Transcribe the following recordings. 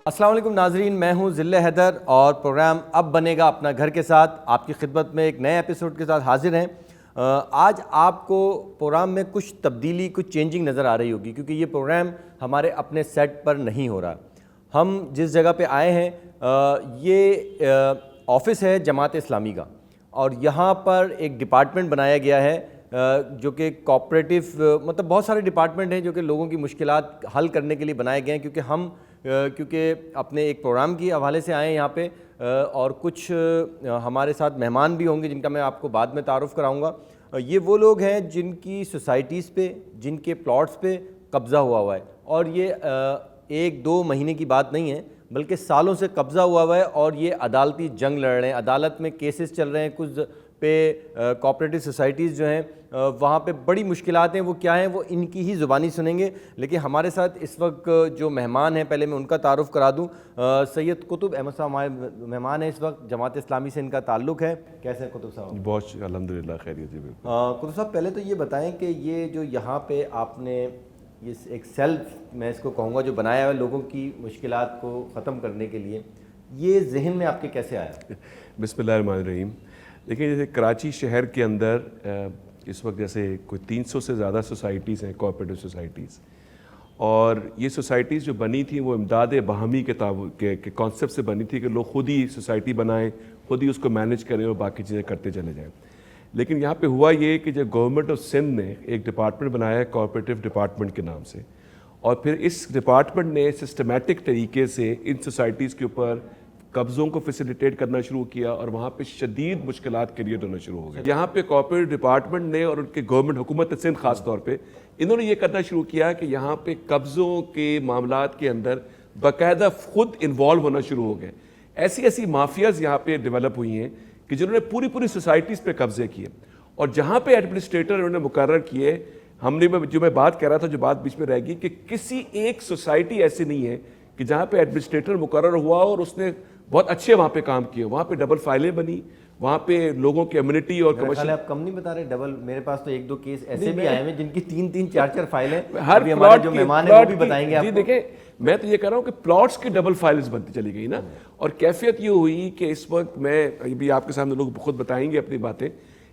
السلام علیکم ناظرین، میں ہوں ذل حیدر اور پروگرام اب بنے گا اپنا گھر کے ساتھ آپ کی خدمت میں ایک نئے ایپیسوڈ کے ساتھ حاضر ہیں۔ آج آپ کو پروگرام میں کچھ تبدیلی، کچھ چینجنگ نظر آ رہی ہوگی کیونکہ یہ پروگرام ہمارے اپنے سیٹ پر نہیں ہو رہا۔ ہم جس جگہ پہ آئے ہیں یہ آفس ہے جماعت اسلامی کا، اور یہاں پر ایک ڈپارٹمنٹ بنایا گیا ہے جو کہ کوآپریٹیو، مطلب بہت سارے ڈپارٹمنٹ ہیں جو کہ لوگوں کی مشکلات حل کرنے کے لیے بنائے گئے ہیں، کیونکہ اپنے ایک پروگرام کی حوالے سے آئے ہیں یہاں پہ، اور کچھ ہمارے ساتھ مہمان بھی ہوں گے جن کا میں آپ کو بعد میں تعارف کراؤں گا۔ یہ وہ لوگ ہیں جن کی سوسائٹیز پہ، جن کے پلاٹس پہ قبضہ ہوا ہے، اور یہ ایک دو مہینے کی بات نہیں ہے بلکہ سالوں سے قبضہ ہوا ہے، اور یہ عدالتی جنگ لڑ رہے ہیں، عدالت میں کیسز چل رہے ہیں کچھ پہ۔ کوآپریٹیو سوسائٹیز جو ہیں وہاں پہ بڑی مہمات ہیں، وہ کیا ہیں وہ ان کی ہی زبانی سنیں گے۔ لیکن ہمارے ساتھ اس وقت جو مہمان ہیں پہلے میں ان کا تعارف کرا دوں۔ سید قطب احمد صاحب ہمارے مہمان ہیں اس وقت، جماعت اسلامی سے ان کا تعلق ہے۔ کیسے ہیں قطب صاحب؟ بہت الحمدللہ خیریت جی۔ قطب صاحب پہلے تو یہ بتائیں کہ یہ جو یہاں پہ آپ نے یہ ایک سیلف، میں اس کو کہوں گا، جو بنایا ہے لوگوں کی مشکلات کو ختم کرنے کے لیے، یہ ذہن میں آپ کے کیسے آیا؟ بسم اللہ الرحمن الرحیم۔ دیکھیں جیسے کراچی شہر کے اندر اس وقت جیسے کوئی 300 سے زیادہ سوسائٹیز ہیں، کوآپریٹیو سوسائٹیز، اور یہ سوسائٹیز جو بنی تھیں وہ امداد باہمی کے کانسیپٹ سے بنی تھی کہ لوگ خود ہی سوسائٹی بنائیں، خود ہی اس کو مینیج کریں اور باقی چیزیں کرتے چلے جائیں۔ لیکن یہاں پہ ہوا یہ کہ جب گورنمنٹ آف سندھ نے ایک ڈپارٹمنٹ بنایا ہے کوآپریٹیو ڈپارٹمنٹ کے نام سے، اور پھر اس ڈپارٹمنٹ نے سسٹمیٹک طریقے سے ان سوسائٹیز کے اوپر قبضوں کو فیسیلیٹیٹ کرنا شروع کیا، اور وہاں پہ شدید مشکلات کریٹ ہونا شروع ہو گئے۔ یہاں پہ کوآپریٹیو ڈپارٹمنٹ نے اور ان کے گورنمنٹ، حکومت سندھ خاص طور پہ، انہوں نے یہ کرنا شروع کیا کہ یہاں پہ قبضوں کے معاملات کے اندر باقاعدہ خود انوالو ہونا شروع ہو گئے۔ ایسی مافیاز یہاں پہ ڈیولپ ہوئی ہیں کہ جنہوں نے پوری سوسائٹیز پہ قبضے کیے، اور جہاں پہ ایڈمنسٹریٹر انہوں نے مقرر کیے، جو میں بات کر رہا تھا، جو بات بیچ میں رہ گئی، کہ کسی ایک سوسائٹی ایسی نہیں ہے کہ جہاں پہ ایڈمنسٹریٹر مقرر ہوا اور اس نے بہت اچھے وہاں پہ کام کیے۔ وہاں پہ ڈبل فائلیں بنی، وہاں پہ لوگوں کی امیونٹی اور کمرشل۔ آپ کم نہیں بتا رہے ڈبل؟ میرے پاس تو ایک دو کیس ایسے بھی آئے ہیں جن کی 3 4 فائلیں، ہر ہمارے جو مہمان ہیں وہ بھی بتائیں گے آپ کو۔ جی دیکھیں، میں تو یہ کہہ رہا ہوں کہ پلاٹس کی ڈبل فائلز بنتی چلی گئی نا، اور کیفیت یہ ہوئی کہ اس وقت میں بھی آپ کے سامنے لوگ خود بتائیں گے اپنی باتیں،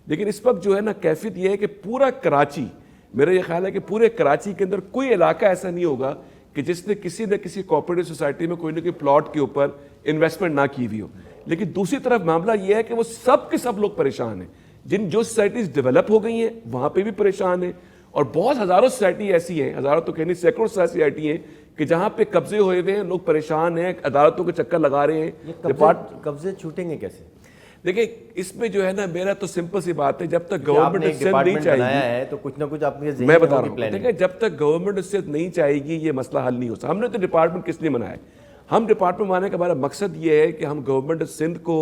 لیکن اس وقت جو ہے نا کیفیت یہ ہے کہ پورا کراچی، میرا یہ خیال ہے کہ پورے کراچی کے اندر کوئی علاقہ ایسا نہیں ہوگا کہ جس نے کسی نہ کسی کوآپریٹیو سوسائٹی میں کوئی نہ کوئی پلاٹ کے اوپر انویسٹمنٹ نہ کی ہوئی ہو۔ لیکن دوسری طرف معاملہ یہ ہے کہ وہ سب کے سب لوگ پریشان ہیں، جو سوسائٹیز ڈیولپ ہو گئی ہیں وہاں پہ بھی پریشان ہیں، اور بہت ہزاروں سوسائٹی ایسی ہیں، ہزاروں تو کہنے سینکڑوں سوسائٹی ہیں کہ جہاں پہ قبضے ہوئے ہوئے ہیں، لوگ پریشان ہیں، عدالتوں کے چکر لگا رہے ہیں۔ قبضے چھوٹیں گے کیسے؟ دیکھیں اس میں جو ہے نا، میرا تو سمپل سی بات ہے، جب تک گورنمنٹ سندھ نہیں چاہے گی، تو کچھ نہ کچھ آپ کے ذہن میں بتا رہا ہوں، دیکھیں جب تک گورنمنٹ سندھ نہیں چاہے گی یہ مسئلہ حل نہیں ہو سکتا۔ ہم نے تو ڈپارٹمنٹ کس لیے بنایا ہے؟ ہم ڈپارٹمنٹ بنانے کا ہمارا مقصد یہ ہے کہ ہم گورنمنٹ سندھ کو،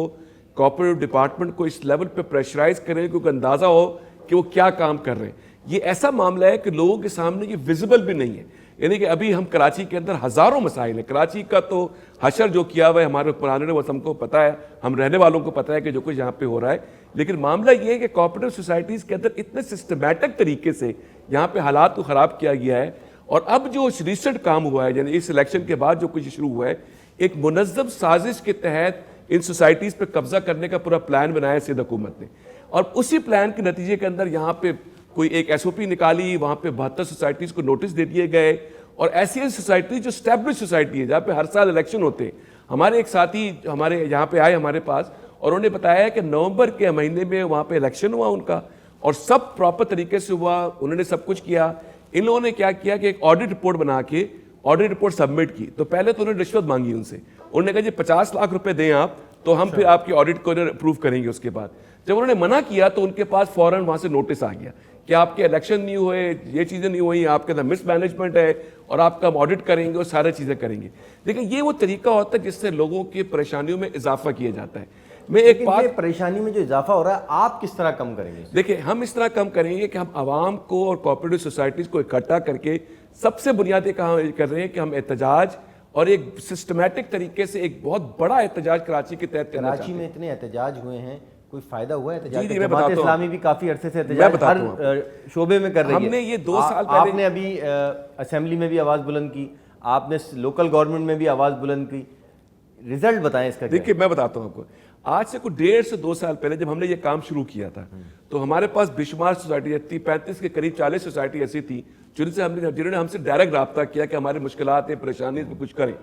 کوآپریٹیو ڈپارٹمنٹ کو اس لیول پہ پریشرائز کریں کیونکہ اندازہ ہو کہ وہ کیا کام کر رہے ہیں۔ یہ ایسا معاملہ ہے کہ لوگوں کے سامنے یہ ویزیبل بھی نہیں ہے، یعنی کہ ابھی ہم کراچی کے اندر ہزاروں مسائل ہیں۔ کراچی کا تو حشر جو کیا ہوا ہے ہمارے پرانے نے، وہ ہم کو پتہ ہے، ہم رہنے والوں کو پتہ ہے کہ جو کچھ یہاں پہ ہو رہا ہے، لیکن معاملہ یہ ہے کہ کوآپریٹیو سوسائٹیز کے اندر اتنے سسٹمیٹک طریقے سے یہاں پہ حالات کو خراب کیا گیا ہے، اور اب جو ریسنٹ کام ہوا ہے، یعنی اس الیکشن کے بعد جو کچھ شروع ہوا ہے، ایک منظم سازش کے تحت ان سوسائٹیز پہ قبضہ کرنے کا پورا پلان بنایا ہے سندھ حکومت نے، اور اسی پلان کے نتیجے کے اندر یہاں پہ کوئی ایک ایس او پی نکالی، وہاں پہ 72 سوسائٹیز کو نوٹس دے دیے گئے، اور ایسی سوسائٹی جو اسٹیبلش سوسائٹی ہے جہاں پہ ہر سال الیکشن ہوتے ہیں۔ ہمارے ایک ساتھی ہمارے یہاں پہ آئے ہمارے پاس، اور انہوں نے بتایا کہ نومبر کے مہینے میں وہاں پہ الیکشن ہوا ان کا، اور سب پراپر طریقے سے ہوا، انہوں نے سب کچھ کیا۔ ان لوگوں نے کیا کیا کہ ایک آڈٹ رپورٹ بنا کے آڈٹ رپورٹ سبمٹ کی، تو پہلے تو انہوں نے رشوت مانگی ان سے، انہوں نے کہا جی 50 لاکھ روپے دیں آپ تو ہم پھر آپ کی آڈٹ کو اپروو کریں گے۔ اس کے بعد جب انہوں نے منع کیا تو ان کے پاس فوراً وہاں سے نوٹس آ گیا کہ آپ کے الیکشن نہیں ہوئے، یہ چیزیں نہیں ہوئی، آپ کے اندر مس مینجمنٹ ہے، اور آپ کا ہم آڈٹ کریں گے اور سارے چیزیں کریں گے۔ لیکن یہ وہ طریقہ ہوتا ہے جس سے لوگوں کی پریشانیوں میں اضافہ کیا جاتا ہے۔ میں ایک بات، پریشانی میں جو اضافہ ہو رہا ہے آپ کس طرح کم کریں گے؟ دیکھیں ہم اس طرح کم کریں گے کہ ہم عوام کو اور کوآپریٹیو سوسائٹیز کو اکٹھا کر کے سب سے بنیادی کام کر رہے ہیں کہ ہم احتجاج، اور ایک سسٹمیٹک طریقے سے ایک بہت بڑا احتجاج کراچی کے تحت کرنا چاہتے ہیں۔ کراچی میں اتنے احتجاج ہوئے ہیں، کوئی فائدہ ہوا ہے احتجاج؟ جی میں بتاتا ہوں، جماعت اسلامی بھی کافی عرصے سے احتجاج ہر شعبے میں کر رہی ہے۔ ہم نے یہ 2 سال پہلے، آپ نے ابھی اسمبلی میں بھی آواز بلند کی، آپ نے لوکل گورنمنٹ میں بھی آواز بلند کی, رزلٹ بتائیں اس کا. دیکھیے میں بتاتا ہوں آپ کو, آج سے کوئی 1.5 سے 2 سال پہلے جب ہم نے یہ کام شروع کیا تھا تو ہمارے پاس بے شمار سوسائٹی تھی, 35 کے قریب 40 سوسائٹی ایسی تھی جنہوں نے ہم سے ڈائریکٹ رابطہ کیا کہ ہماری مشکلات ہیں, پریشانی میں کچھ کریں.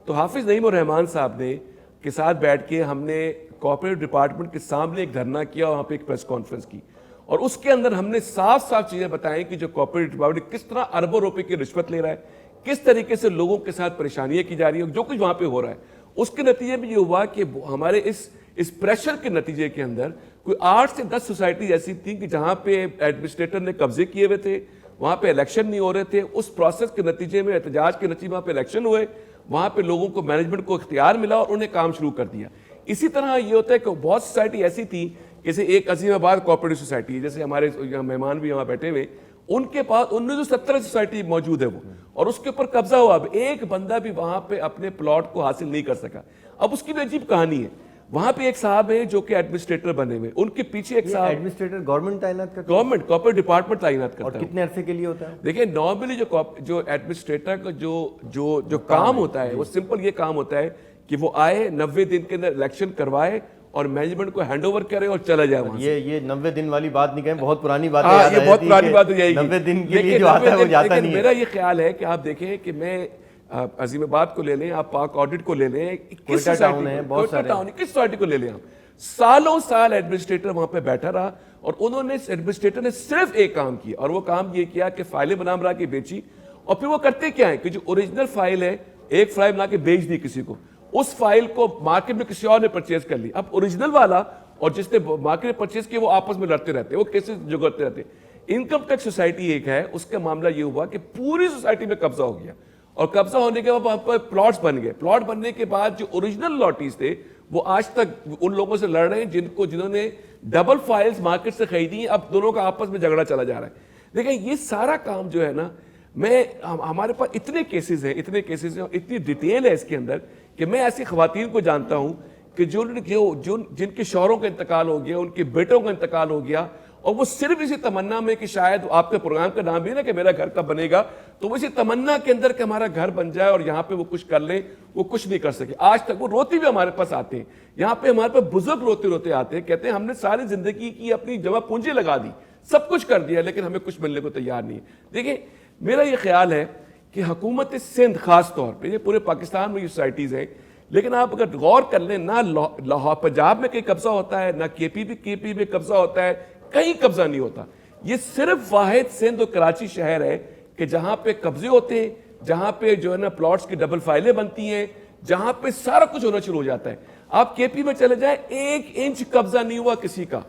تو حافظ نعیم الرحمان صاحب نے کے ساتھ بیٹھ کے ہم نے کوآپریٹو ڈپارٹمنٹ کے سامنے ایک دھرنا کیا اور وہاں پہ ایک پریس کانفرنس کی, اور اس کے اندر ہم نے صاف صاف چیزیں بتائیں کہ جو کوآپریٹو ڈپارٹمنٹ کس طرح اربوں روپے کی رشوت لے رہا ہے, کس طریقے سے لوگوں کے ساتھ پریشانیاں کی جا رہی ہیں, جو کچھ وہاں پہ ہو رہا ہے. اس کے نتیجے میں یہ ہوا کہ ہمارے اس پریشر کے نتیجے کے اندر کوئی 8 سے 10 سوسائٹی ایسی تھیں کہ جہاں پہ ایڈمنسٹریٹر نے قبضے کیے ہوئے تھے, وہاں پہ الیکشن نہیں ہو رہے تھے. اس پروسیس کے نتیجے میں, احتجاج کے نتیجے میں وہاں پہ الیکشن ہوئے, وہاں پہ لوگوں کو مینجمنٹ کو اختیار ملا اور انہوں نے کام شروع کر دیا. اسی طرح یہ ہوتا ہے کہ بہت سوسائٹی ایسی تھی, جیسے ایک عظیم آباد کوآپریٹو سوسائٹی ہے, جیسے ہمارے مہمان بھی وہاں بیٹھے ہوئے, ان کے پاس 1970 سوسائٹی موجود ہے وہ, اور اس کے اوپر قبضہ ہوا. اب ایک بندہ بھی وہاں پہ اپنے پلاٹ کو حاصل نہیں کر سکا. اب اس کی بھی عجیب کہانی ہے. وہاں پہ ایک صاحب ہیں جو کہ ایڈمنسٹریٹر بنے ہوئے, ان کے پیچھے ایک صاحب ایڈمنسٹریٹر گورنمنٹ تعینات کرتا ہے, گورنمنٹ کوآپریٹو ڈپارٹمنٹ تعینات کرتا ہے. اور کتنے عرصے کے لیے ہوتا ہے؟ دیکھیں نارملی جو ایڈمنسٹریٹر کا جو کام ہوتا ہے وہ سمپل یہ کام ہوتا ہے کہ وہ آئے 90 دن کے اندر الیکشن کروائے اور مینجمنٹ کو ہینڈ اوور کرے اور چلا جائے وہاں سے. یہ 90 دن والی بات نہیں کہیں, بہت پرانی بات ہے, یہ بہت پرانی بات ہو جائے گی. 90 دن کے لیے جو آتا ہے وہ جاتا نہیں ہے. میرا یہ خیال ہے کہ آپ دیکھیں کہ میں عظیم آباد کو لے لیں, آپ پاک آڈٹ کو لے لیں, کس سوسائٹی کو لے لیں, آپ سالوں سال ایڈمنسٹریٹر وہاں پہ بیٹھا رہا, اور انہوں نے ایڈمنسٹریٹر نے صرف ایک کام کیا, اور وہ کام یہ کیا کہ فائلیں بنا بنا کے بیچی. اور پھر وہ کرتے کیا ہے کہ جو اوریجنل فائل ہے, ایک فائل بنا کے بیچ دی کسی کو, اس فائل کو مارکیٹ میں کسی اور نے پرچیز کر لی. اب اوریجنل والا اور جس نے مارکیٹ میں پرچیز کیا وہ آپس میں لڑتے رہتے, وہ کیسز جگڑتے رہتے. انکم ٹیکس سوسائٹی ایک ہے, اس کا معاملہ یہ ہوا کہ پوری سوسائٹی میں قبضہ ہو گیا, اور قبضہ ہونے کے بعد وہاں پر پلاٹس بن گئے. پلاٹ بننے کے بعد جو اوریجنل لاٹیز تھے وہ آج تک ان لوگوں سے لڑ رہے ہیں جنہوں نے ڈبل فائلز مارکیٹ سے خریدی ہیں. اب دونوں کا آپس میں جھگڑا چلا جا رہا ہے. دیکھیں یہ سارا کام جو ہے نا, ہمارے پاس اتنے کیسز ہیں اور اتنی ڈیٹیل ہے اس کے اندر کہ میں ایسی خواتین کو جانتا ہوں کہ جن کے شوہروں کا انتقال ہو گیا, ان کے بیٹوں کا انتقال ہو گیا, اور وہ صرف اسی تمنا میں کہ شاید آپ کے پروگرام کا نام بھی نا کہ میرا گھر کب بنے گا, تو وہ اسی تمنا کے اندر کہ ہمارا گھر بن جائے اور یہاں پہ وہ کچھ کر لیں, وہ کچھ نہیں کر سکے. آج تک وہ روتی بھی ہمارے پاس آتے ہیں, یہاں پہ ہمارے پاس بزرگ روتے روتے آتے ہیں, کہتے ہیں ہم نے ساری زندگی کی اپنی جمع پونجی لگا دی, سب کچھ کر دیا, لیکن ہمیں کچھ ملنے کو تیار نہیں ہے. دیکھیں میرا یہ خیال ہے کہ حکومت سندھ خاص طور پہ, یہ پورے پاکستان میں یہ سوسائٹیز ہیں, لیکن آپ اگر غور کر لیں, نہ لاہور پنجاب میں کہیں قبضہ ہوتا ہے, نہ کے پی میں قبضہ ہوتا ہے, کہیں قبضہ نہیں ہوتا. یہ صرف واحد سندھ اور کراچی شہر ہے کہ جہاں پہ قبضے ہوتے ہیں, جہاں پہ جو ہے نا پلاٹس کی ڈبل فائلیں بنتی ہیں, جہاں پہ سارا کچھ ہونا شروع ہو جاتا ہے. آپ کے پی میں چلے جائیں, 1 انچ قبضہ نہیں ہوا کسی کا.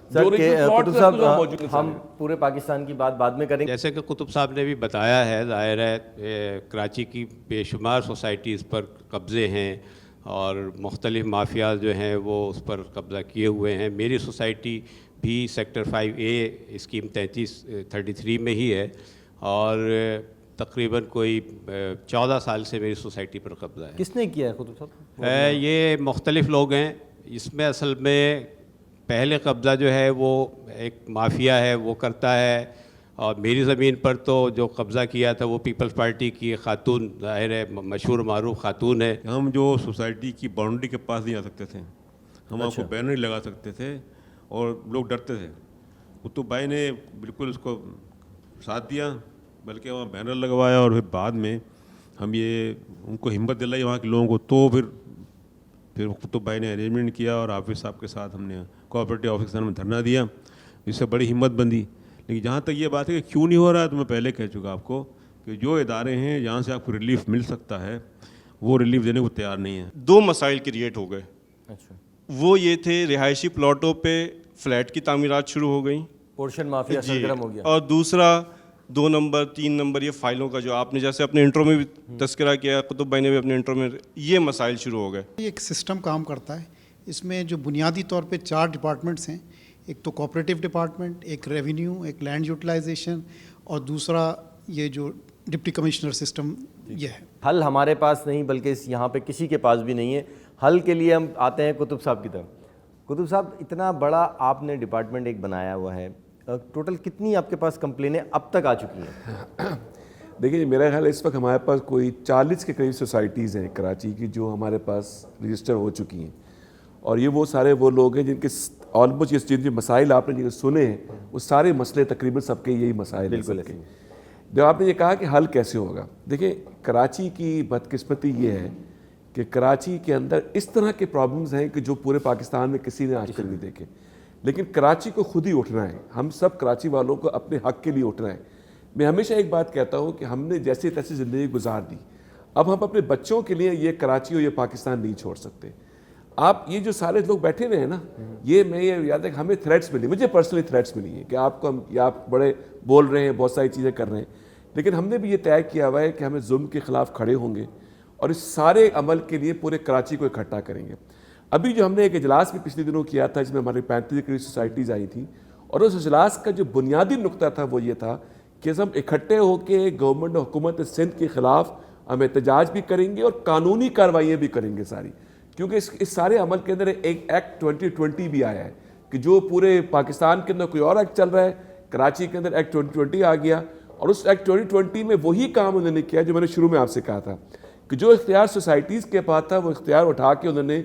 ہم پورے پاکستان کی بات بعد میں کریں. جیسے کہ قطب صاحب نے بھی بتایا ہے, ظاہر ہے کراچی کی بے شمار سوسائٹیز پر قبضے ہیں اور مختلف مافیاز جو ہیں وہ اس پر قبضہ کیے ہوئے ہیں. میری سوسائٹی بھی سیکٹر 5A اسکیم 33 میں ہی ہے, اور تقریباً کوئی 14 سال سے میری سوسائٹی پر قبضہ ہے. کس نے کیا ہے قطب صاحب؟ یہ مختلف لوگ ہیں. اس میں اصل میں پہلے قبضہ جو ہے وہ ایک مافیا ہے وہ کرتا ہے, اور میری زمین پر تو جو قبضہ کیا تھا وہ پیپلز پارٹی کی خاتون, ظاہر ہے مشہور معروف خاتون ہے. ہم جو سوسائٹی کی باؤنڈری کے پاس نہیں آ سکتے تھے, ہم آپ کو بینر نہیں لگا سکتے تھے, اور لوگ ڈرتے تھے. قطب بھائی نے بالکل اس کو ساتھ دیا, بلکہ وہاں بینر لگوایا, اور پھر بعد میں ہم یہ ان کو ہمت دلائی وہاں کے لوگوں کو. تو پھر قطب بھائی نے ارینجمنٹ کیا, اور حافظ صاحب کے ساتھ ہم نے کوآپریٹو آفس میں دھرنا دیا, جس سے بڑی ہمت بندی. لیکن جہاں تک یہ بات ہے کہ کیوں نہیں ہو رہا ہے, تو میں پہلے کہہ چکا آپ کو کہ جو ادارے ہیں جہاں سے آپ کو ریلیف مل سکتا ہے وہ ریلیف دینے کو تیار نہیں ہے. 2 مسائل کریٹ ہو گئے. اچھا, وہ یہ تھے رہائشی پلاٹوں پہ فلیٹ کی تعمیرات شروع ہو گئیں, پورشن مافیا سرگرم ہو گیا, اور دوسرا 2 نمبر 3 نمبر یہ فائلوں کا جو آپ نے جیسے اپنے انٹرو میں بھی تذکرہ کیا, قطب بھائی نے بھی اپنے انٹرو میں, یہ مسائل شروع ہو گئے. یہ ایک سسٹم کام کرتا ہے. اس میں جو بنیادی طور پہ 4 ڈپارٹمنٹس ہیں, ایک تو کوآپریٹو ڈپارٹمنٹ, ایک ریونیو, ایک لینڈ یوٹیلائزیشن, اور دوسرا یہ جو ڈپٹی کمشنر سسٹم یہ ہے. حل ہمارے پاس نہیں بلکہ یہاں پہ کسی کے پاس بھی نہیں ہے. حل کے لیے ہم آتے ہیں قطب صاحب کی طرف. قطب صاحب, اتنا بڑا آپ نے ڈپارٹمنٹ ایک بنایا ہوا ہے, ٹوٹل کتنی آپ کے پاس کمپلینیں اب تک آ چکی ہیں؟ دیکھیے میرا خیال ہے اس وقت ہمارے پاس کوئی 40 کے قریب سوسائٹیز ہیں کراچی کی جو ہمارے پاس رجسٹر ہو چکی ہیں, اور یہ وہ سارے وہ لوگ ہیں جن کے آلموسٹ جن کے مسائل آپ نے سنے ہیں وہ سارے مسئلے تقریباً سب کے یہی مسائل ہیں سب کے. جب آپ نے یہ کہا کہ حل کیسے ہوگا, دیکھیں کراچی کی بدقسمتی یہ ہے کہ کراچی کے اندر اس طرح کے پرابلمز ہیں کہ جو پورے پاکستان میں کسی نے آج تک نہیں دیکھے, لیکن کراچی کو خود ہی اٹھنا ہے, ہم سب کراچی والوں کو اپنے حق کے لیے اٹھنا ہے. میں ہمیشہ ایک بات کہتا ہوں کہ ہم نے جیسے تیسے زندگی گزار دی, اب ہم اپنے بچوں کے لیے یہ کراچی اور یہ پاکستان نہیں چھوڑ سکتے. آپ یہ جو سارے لوگ بیٹھے ہوئے ہیں نا, یہ میں یہ یاد ہے کہ ہمیں تھریٹس ملی, مجھے پرسنلی تھریٹس ملی ہیں کہ آپ کو آپ بڑے بول رہے ہیں, بہت ساری چیزیں کر رہے ہیں, لیکن ہم نے بھی یہ طے کیا ہوا ہے کہ ہمیں ظلم کے خلاف کھڑے ہوں گے اور اس سارے عمل کے لیے پورے کراچی کو اکٹھا کریں گے. ابھی جو ہم نے ایک اجلاس بھی پچھلے دنوں کیا تھا جس میں ہماری 35 قریب سوسائٹیز آئی تھیں, اور اس اجلاس کا جو بنیادی نقطہ تھا وہ یہ تھا کہ ہم اکٹھے ہو کے گورنمنٹ حکومت سندھ کے خلاف ہم احتجاج بھی کریں گے اور قانونی کارروائیاں بھی کریں گے ساری, کیونکہ اس سارے عمل کے اندر ایک ایکٹ 2020 بھی آیا ہے کہ جو پورے پاکستان کے اندر کوئی اور ایکٹ چل رہا ہے, کراچی کے اندر ایکٹ 2020 آ گیا, اور اس ایکٹ 2020 میں وہی کام انہوں نے کیا جو میں نے شروع میں آپ سے کہا تھا کہ جو اختیار سوسائٹیز کے پاس تھا وہ اختیار اٹھا کے انہوں نے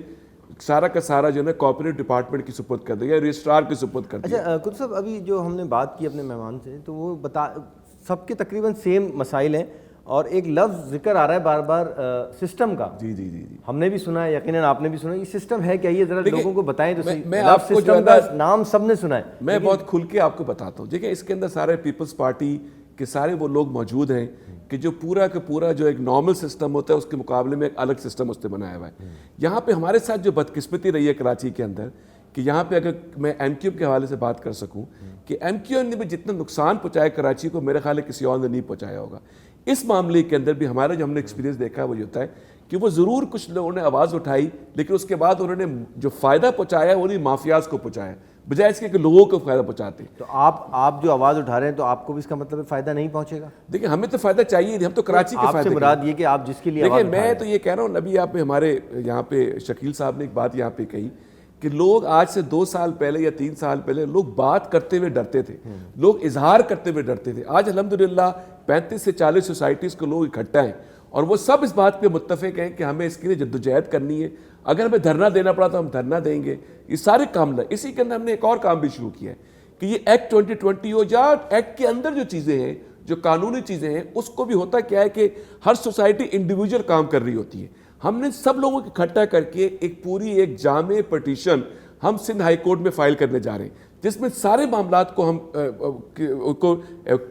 سارا کا سارا جو ہے کوآپریٹو ڈپارٹمنٹ کی سپرد کر دیا, رجسٹرار کی سپرد کر دیا. اچھا قطب صاحب, ابھی جو ہم نے بات کی اپنے مہمان سے تو وہ سب کے تقریباً سیم مسائل ہیں, اور ایک لفظ ذکر آ رہا ہے بار بار سسٹم کا. جی جی جی, ہم نے بھی سنا ہے, یقیناً آپ نے بھی سنا. یہ سسٹم ہے کیا, یہ ذرا لوگوں کو بتائیں تو صحیح. میں آپ کو جو نام سب نے سنا ہے, میں بہت کھل کے آپ کو بتاتا ہوں. دیکھیں اس کے اندر سارے پیپلز پارٹی کے سارے وہ لوگ موجود ہیں کہ جو پورا کا پورا جو ایک نارمل سسٹم ہوتا ہے اس کے مقابلے میں ایک الگ سسٹم اس نے بنایا ہوا ہے. یہاں پہ ہمارے ساتھ جو بدقسمتی رہی ہے کراچی کے اندر کہ یہاں پہ اگر میں ایم کیو کے حوالے سے بات کر سکوں کہ ایم کیو نے بھی جتنا نقصان پہنچایا کراچی کو, میرے خیال ہے کسی اور نے نہیں پہنچایا ہوگا. اس معاملے کے اندر بھی ہمارا جو ہم نے ایکسپیرینس دیکھا وہ یہ ہوتا ہے کہ وہ ضرور کچھ لوگوں نے آواز اٹھائی, لیکن اس کے بعد انہوں نے جو فائدہ پہنچایا وہ نہیں مافیاز کو پہنچایا بجائے اس کے کہ لوگوں کو فائدہ پہنچاتے. تو آپ جو آواز اٹھا رہے ہیں تو آپ کو بھی اس کا مطلب فائدہ نہیں پہنچے گا؟ دیکھیں ہمیں تو فائدہ چاہیے نہیں, ہم تو کراچی کے آپ سے مراد یہ کہ آپ جس کے لیے دیکھیں میں تو یہ کہہ رہا ہوں, ابھی آپ ہمارے یہاں پہ شکیل صاحب نے ایک بات یہاں پہ کہی کہ لوگ آج سے 2 سال پہلے یا 3 سال پہلے لوگ بات کرتے ہوئے ڈرتے تھے, لوگ اظہار کرتے ہوئے ڈرتے تھے. آج الحمدللہ 35 سے 40 سوسائٹیز کو لوگ اکٹھا ہیں اور وہ سب اس بات پہ متفق ہیں کہ ہمیں اس کے لیے جدوجہد کرنی ہے. اگر ہمیں دھرنا دینا پڑا تو ہم دھرنا دیں گے. یہ سارے کام لیں. اسی کے اندر ہم نے ایک اور کام بھی شروع کیا ہے کہ یہ ایکٹ 2020 ہو یا ایکٹ کے اندر جو چیزیں ہیں, جو قانونی چیزیں ہیں, اس کو بھی ہوتا کیا ہے کہ ہر سوسائٹی انڈیویجول کام کر رہی ہوتی ہے. ہم نے سب لوگوں کو اکٹھا کر کے ایک جامع پٹیشن ہم سندھ ہائی کورٹ میں فائل کرنے جا رہے ہیں جس میں سارے معاملات کو ہم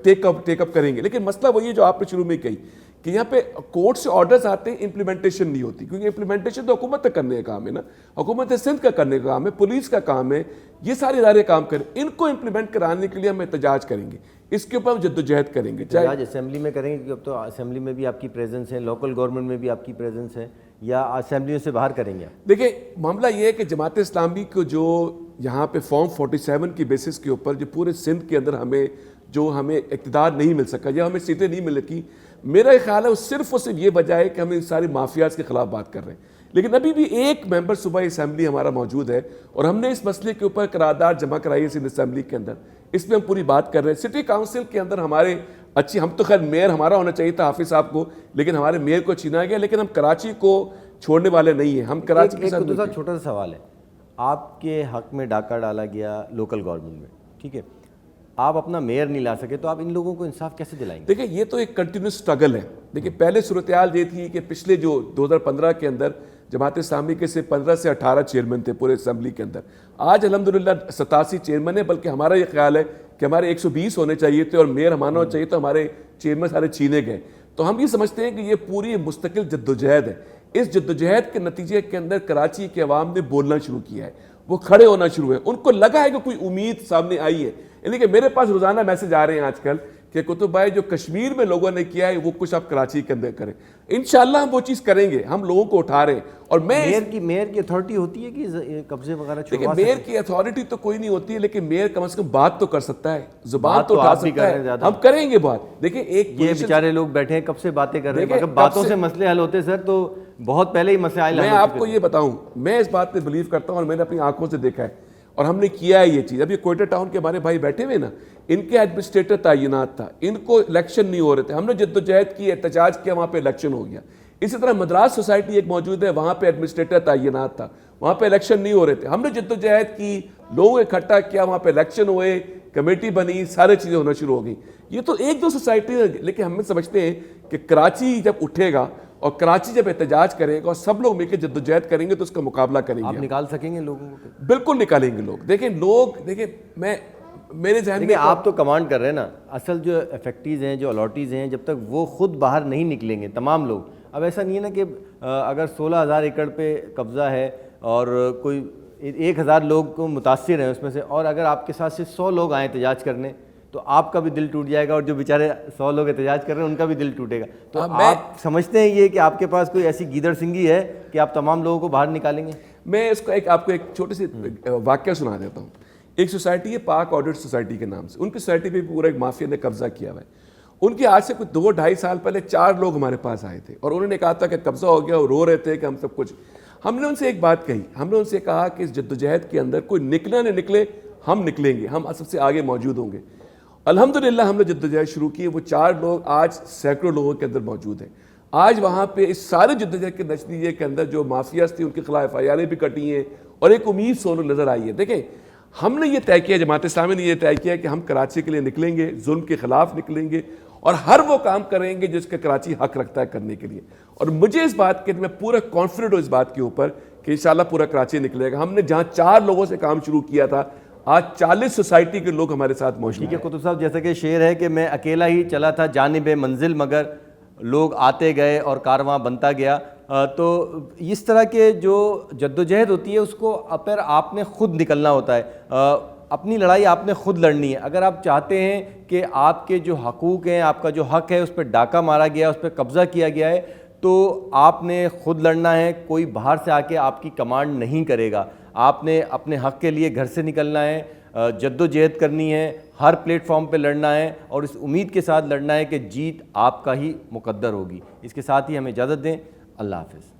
ٹیک اپ کریں گے. لیکن مسئلہ وہی ہے جو آپ نے شروع میں کہی کہ یہاں پہ کورٹ سے آرڈرز آتے ہیں, امپلیمنٹیشن نہیں ہوتی, کیونکہ امپلیمنٹیشن تو حکومت کا کرنے کا کام ہے نا, حکومت سندھ کا کرنے کا کام ہے, پولیس کا کام ہے, یہ سارے ادارے کام کریں. ان کو امپلیمنٹ کرانے کے لیے ہم احتجاج کریں گے, اس کے اوپر ہم جدوجہد کریں گے. چاہے آج اسمبلی میں کریں گے, کیونکہ اب تو اسمبلی میں بھی آپ کی پریزنس ہے, لوکل گورنمنٹ میں بھی آپ کی پریزنس ہے, یا اسمبلیوں سے باہر کریں گے؟ دیکھیں معاملہ یہ ہے کہ جماعت اسلامی کو جو یہاں پہ فارم 47 کی بیسس کے اوپر جو پورے سندھ کے اندر ہمیں اقتدار نہیں مل سکا یا ہمیں سیٹیں نہیں مل سکی, میرا خیال ہے وہ صرف یہ وجہ ہے کہ ہم ان ساری مافیاز کے خلاف بات کر رہے ہیں. لیکن ابھی بھی ایک ممبر صوبائی اسمبلی ہمارا موجود ہے اور ہم نے اس مسئلے کے اوپر قرارداد جمع کرائی ہے سندھ اسمبلی کے اندر. اس میں ہم پوری بات کر رہے ہیں. سٹی کاؤنسل کے اندر ہمارے ہم تو خیر میئر ہمارا ہونا چاہیے تھا حافظ صاحب کو, لیکن ہمارے میئر کو چھینا گیا. لیکن ہم کراچی کو چھوڑنے والے نہیں ہیں, ہم کراچی کے ساتھ. دوسرا چھوٹا سا سوال ہے, آپ کے حق میں ڈاکہ ڈالا گیا لوکل گورنمنٹ میں, ٹھیک ہے, آپ اپنا میئر نہیں لا سکے, تو آپ ان لوگوں کو انصاف کیسے دلائیں گے؟ دیکھیں یہ تو ایک کنٹینیوس سٹرگل ہے. دیکھیں پہلے صورتحال یہ تھی کہ پچھلے جو 2015 کے اندر جماعت اسلامی کے سے 15 سے 18 چیئرمین تھے پورے اسمبلی کے اندر. آج الحمدللہ 87 چیئرمین ہیں, بلکہ ہمارا یہ خیال ہے کہ ہمارے 120 ہونے چاہیے تھے اور میئر ہمارا ہونا چاہیے, تو ہمارے چیئرمین سارے چھینے گئے. تو ہم یہ سمجھتے ہیں کہ یہ پوری مستقل جدوجہد ہے. اس جدوجہد کے نتیجے کے اندر کراچی کے عوام نے بولنا شروع کیا ہے, وہ کھڑے ہونا شروع ہوئے, ان کو لگا ہے کہ کوئی امید سامنے آئی ہے. یعنی کہ میرے پاس روزانہ میسج آ رہے ہیں آج کل کہ قطب بھائی جو کشمیر میں لوگوں نے کیا ہے وہ کچھ آپ کراچی کے اندر کریں. انشاءاللہ ہم وہ چیز کریں گے, ہم لوگوں کو اٹھا رہے ہیں. اور میئر کی اتھارٹی ہوتی ہے کہ قبضے وغیرہ چھوڑوا سکتے ہیں؟ میئر کی اتھارٹی تو کوئی نہیں ہوتی ہے, لیکن میئر کم از کم بات تو کر سکتا ہے, زبان تو اٹھا سکتا ہے. ہم کریں گے بات. دیکھیں ایک یہ بیچارے لوگ بیٹھے ہیں کب سے باتیں کر رہے ہیں, اگر باتوں سے مسئلے حل ہوتے سر تو بہت پہلے ہی مسائل حل. میں آپ کو یہ بتاؤں, میں اس بات پہ بلیو کرتا ہوں اور میں نے اپنی آنکھوں سے دیکھا ہے. اور ہم نے کیا ہے یہ چیز. اب یہ کوئٹہ ٹاؤن کے ہمارے بھائی بیٹھے ہوئے نا, ان کے ایڈمنسٹریٹر تعینات تھا, ان کو الیکشن نہیں ہو رہے تھے, ہم نے جدوجہد کی, احتجاج کیا, وہاں پہ الیکشن ہو گیا. اسی طرح مدراس سوسائٹی ایک موجود ہے, وہاں پہ ایڈمنسٹریٹر تعینات تھا, وہاں پہ الیکشن نہیں ہو رہے تھے, ہم نے جدوجہد کی, لوگوں اکٹھا کیا, وہاں پہ الیکشن ہوئے, کمیٹی بنی, سارے چیزیں ہونا شروع ہو گئی. یہ تو ایک دو سوسائٹی ہے, لیکن ہم سمجھتے ہیں کہ کراچی جب اٹھے گا اور کراچی جب احتجاج کرے گا اور سب لوگ مل کے جدوجہد کریں گے تو اس کا مقابلہ کریں آپ گے. نکال سکیں گے لوگوں کو؟ بالکل نکالیں گے لوگ. دیکھیں میں میرے ذہن میں آپ تو کمانڈ کر رہے ہیں نا, اصل جو افیکٹیز ہیں, جو الاٹیز ہیں, جب تک وہ خود باہر نہیں نکلیں گے تمام لوگ. اب ایسا نہیں ہے نا کہ اگر 16,000 ایکڑ پہ قبضہ ہے اور کوئی 1,000 لوگ کو متاثر ہیں اس میں سے, اور اگر آپ کے ساتھ سے 100 لوگ آئیں احتجاج کرنے تو آپ کا بھی دل ٹوٹ جائے گا, اور جو بیچارے 100 لوگ احتجاج کر رہے ہیں ان کا بھی دل ٹوٹے گا. تو آپ سمجھتے ہیں یہ کہ آپ کے پاس کوئی ایسی گیدڑ سنگھی ہے کہ آپ تمام لوگوں کو باہر نکالیں گے؟ میں اس کو آپ کو ایک چھوٹی سی واقعہ سنا دیتا ہوں. ایک سوسائٹی ہے پاک آڈٹ سوسائٹی کے نام سے, ان کی سوسائٹی پہ پورا ایک مافیا نے قبضہ کیا ہوا ہے. ان کے آج سے کچھ 2-2.5 سال پہلے 4 لوگ ہمارے پاس آئے تھے اور انہوں نے کہا تھا کہ قبضہ ہو گیا, اور رو رہے تھے کہ ہم سب کچھ. ہم نے ان سے ایک بات کہی, ہم نے ان سے کہا کہ اس جدوجہد کے اندر کوئی نکلا نہ نکلے, ہم نکلیں گے, ہم سب سے آگے موجود ہوں گے. الحمدللہ ہم نے جدوجہد شروع کی, وہ 4 لوگ آج سینکڑوں لوگوں کے اندر موجود ہیں. آج وہاں پہ اس سارے جدوجہد کے نتیجے کے اندر جو مافیاز تھی ان کے خلاف FIR بھی کٹی ہیں, اور ایک امید سونو نظر آئی ہے. دیکھیں ہم نے یہ طے کیا, جماعت اسلامی نے یہ طے کیا کہ ہم کراچی کے لیے نکلیں گے, ظلم کے خلاف نکلیں گے, اور ہر وہ کام کریں گے جس کا کراچی حق رکھتا ہے کرنے کے لیے. اور مجھے اس بات کے, میں پورا کانفیڈنٹ ہوں اس بات کے اوپر کہ انشاءاللہ پورا کراچی نکلے گا. ہم نے جہاں 4 لوگوں سے کام شروع کیا تھا, آج 40 سوسائٹی کے لوگ ہمارے ساتھ موجود ہیں. ٹھیک ہے قطب صاحب, جیسا کہ شعر ہے کہ میں اکیلا ہی چلا تھا جانب منزل, مگر لوگ آتے گئے اور کارواں بنتا گیا. تو اس طرح کے جو جدوجہد ہوتی ہے اس کو پھر آپ نے خود نکلنا ہوتا ہے, اپنی لڑائی آپ نے خود لڑنی ہے. اگر آپ چاہتے ہیں کہ آپ کے جو حقوق ہیں, آپ کا جو حق ہے اس پہ ڈاکہ مارا گیا, اس پہ قبضہ کیا گیا ہے, تو آپ نے خود لڑنا ہے. کوئی باہر سے آ کے آپ کی کمانڈ نہیں کرے گا. آپ نے اپنے حق کے لیے گھر سے نکلنا ہے, جدوجہد کرنی ہے, ہر پلیٹ فارم پہ لڑنا ہے, اور اس امید کے ساتھ لڑنا ہے کہ جیت آپ کا ہی مقدر ہوگی. اس کے ساتھ ہی ہمیں اجازت دیں. اللہ حافظ.